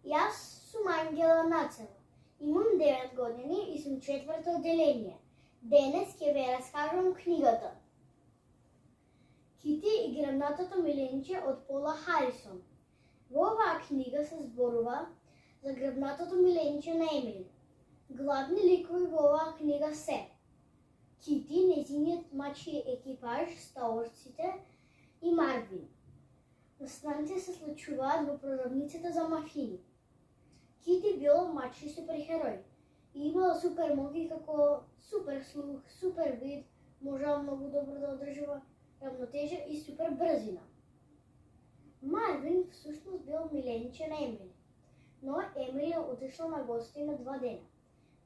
Јас сум Ангела Нацела. Имам 9 години и сум четврто одделение. Денес ќе ве раскажам книгата Кити и грабнатото миленче од Пола Харисон. Во оваа книга се зборува за грабнатото миленче на Емили. Главни ликови во оваа книга се Кити, незиниот мачи екипаж, стаорците и Марвин. Настаните се случуваат во продавницата за мафини. Кити бил мачи суперхерој и имала супер моги како супер слух, супер вид, можела многу добро да одржува равнотежа и супер брзина. Марвин всушност бил миленче на Емили, но Емили отишла на гости на 2 дена.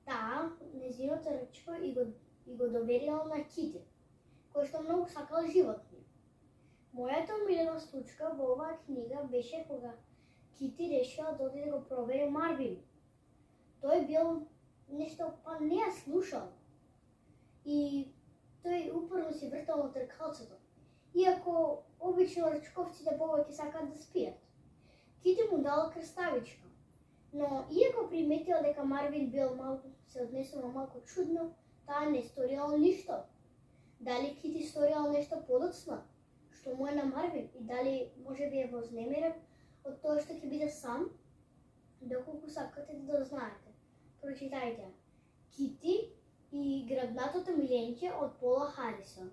Таа, незиното речко и го доверила на Кити, кој што многу сакал животни. Мојата омилена случка во оваа книга беше кога Кити решила да оди да го провери Марвин. Тој бил нешто па не ја слушал и тој упорно си вртал на тркалцето, иако обично рачковците повеќе сакаат да спијат. Кити му дала крставичка, но иако приметила дека Марвин бил малку се однесува малку чудно, таа не сторила ништо. Дали Кити сторила нешто подоцна, што му е на Марвин, и дали може би е вознемирен од тоа што ќе биде сам? Доколку сакате да знаете, прочитајте Кити и грабнатото миленче од Пола Харисон.